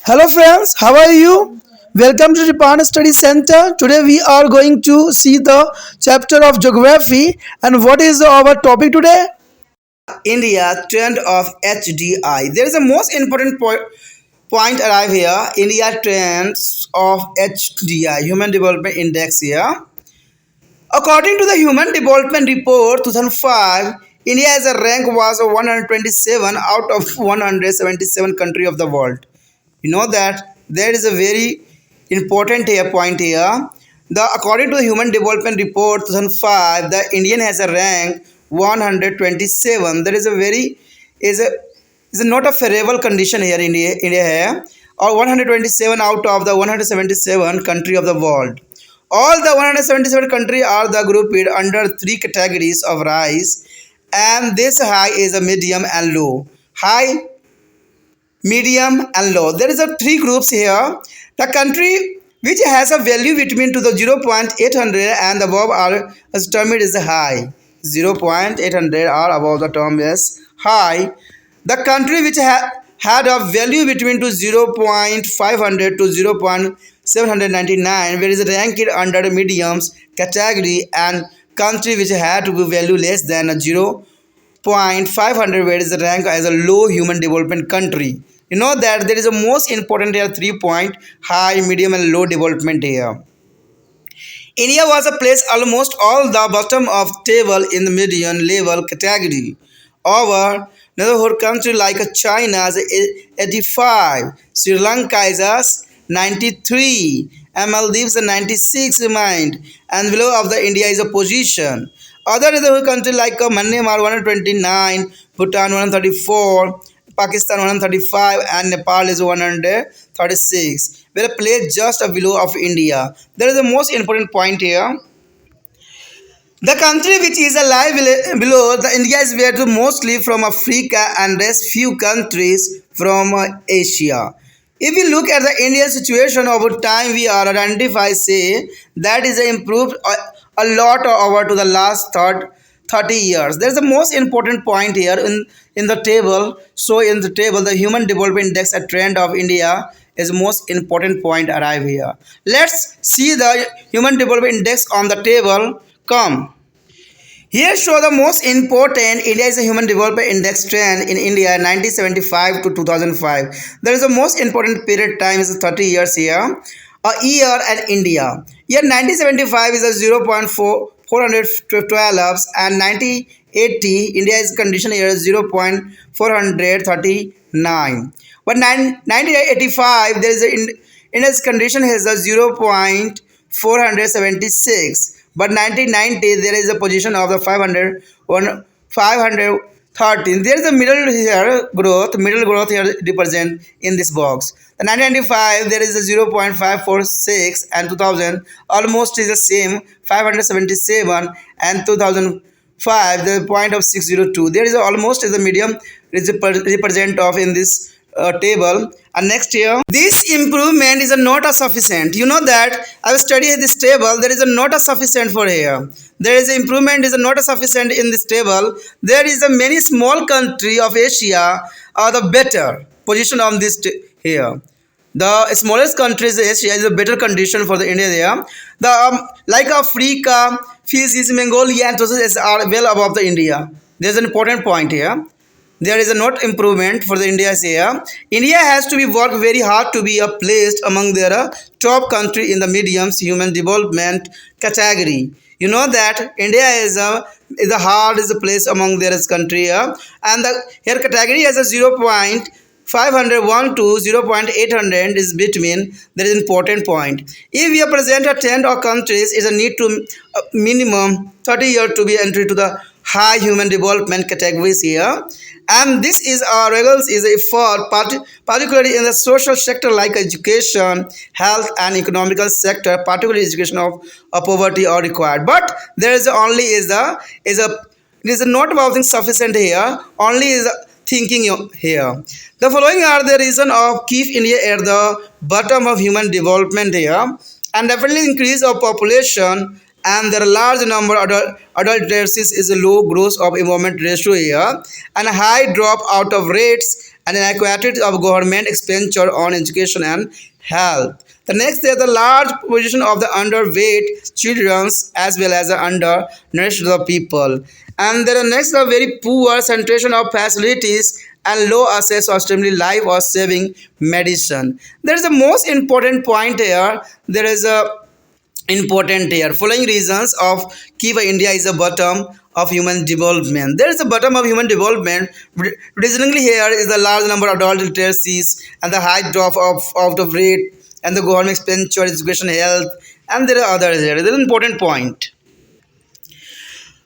Hello friends, how are you? Welcome to the Japan Study Center. Today we are going to see the chapter of geography and what is our topic today? India trend of HDI. There is a most important point arrive here. India trends of HDI, Human Development Index here. According to the Human Development Report 2005, India as a rank was 127 out of 177 country of the world. You know that there is a very important here point here. The according to the Human Development Report 2005, the Indian has a rank 127. There is a very is a not a favorable condition here in India here, or 127 out of the 177 country of the world. All the 177 country are the grouped under three categories of rise, and this high is a medium and low. High, medium and low. There is a three groups here. The country which has a value between to the 0.800 and above are termed as high. 0.800 are above the term is high. The country which had a value between to 0.500 to 0.799 where is ranked under the mediums category, and country which had to be value less than a 0.500 where is ranked as a low human development country. You know that there is a most important here 3 point high, medium and low development here. India was a place almost all the bottom of table in the median level category. Over neighborhood country like China is 85, Sri Lanka is 93, and Maldives 96 remained, and below of the India is a position. Other neighborhood country like Myanmar 129, Bhutan 134, Pakistan 135 and Nepal is 136. Where placed just below of India. There is the most important point here. The country which is alive below the India is where to mostly from Africa and rest few countries from Asia. If we look at the Indian situation over time, we are identify say that is improved a lot over to the last 30 years. There is the most important point here in the table. So in the table, the Human Development Index, a trend of India is most important point arrive here. Let's see the Human Development Index on the table. Come. Here show the most important India is a Human Development Index trend in India 1975 to 2005. There is the most important period time is 30 years here. A year and India. Year 1975 is a 0.412 and 1980 India is condition year 0.439. But 1985 there is India's condition has a 0.476. But 1990 there is a position of the 513. There is a middle growth here represent in this box. The 1995 there is a 0.546 and 2000 almost is the same 577 and 2005 the point of 602. There is almost is a medium represent of in this table. And next year this improvement is not a sufficient. You know that I have studied this table. There is a not a sufficient for here. There is a improvement is not a sufficient in this table. There is a many small country of Asia are the better position on this here. The smallest countries Asia is a better condition for the India there. The like Africa, Fiji, Mongolia and those are well above the India. There is an important point here. There is a not improvement for the India here. India has to be work very hard to be placed among their top country in the mediums human development category. You know that India is a hard is a place among their country here, and the here category has a 0.501 to 0.800 is between. There is important point. If we present a 10 or countries, is a need to minimum 30 years to be entry to the high human development categories here, and this is our results is a effort particularly in the social sector like education, health and economical sector, particularly education of poverty are required. But there is only is a it is not about sufficient here, only is thinking here. The following are the reason of keep India at the bottom of human development here, and definitely increase of population, and there are large number of adult literacy is a low growth of environment ratio here, and a high drop out of rates, and inadequacy of government expenditure on education and health. The next is the large position of the underweight children as well as the undernourished people. And the next the very poor centration of facilities and low access to extremely life or saving medicine. There is the most important point here. There is a important here. Following reasons of keep India is the bottom of human development. There is the bottom of human development. Reasonably here is the large number of adult literacies and the high drop of out of rate and the government expenditure, education, health, and there are others here. This is an important point.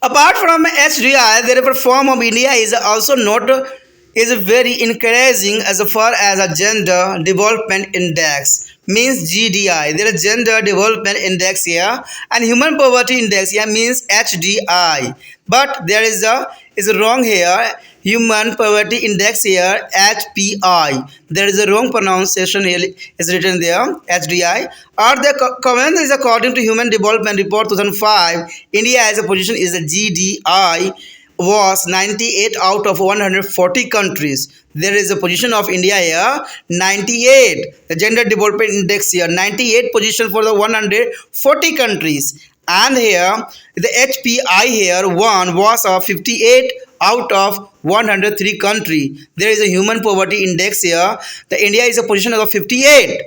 Apart from HDI, the reform of India is also not is very encouraging as far as a gender development index means GDI. There is gender development index here and human poverty index here means HDI. But there is wrong here. Human poverty index here HPI. There is a wrong pronunciation here is written there HDI. Or the comment is according to Human Development Report 2005. India as a position is a GDI was 98 out of 140 countries. There is a position of India here 98. The gender development index here 98 position for the 140 countries. And here the HPI here one was of 58 out of 103 country. There is a human poverty index here. The India is a position of 58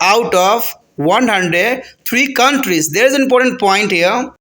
out of 103 countries. There is an important point here.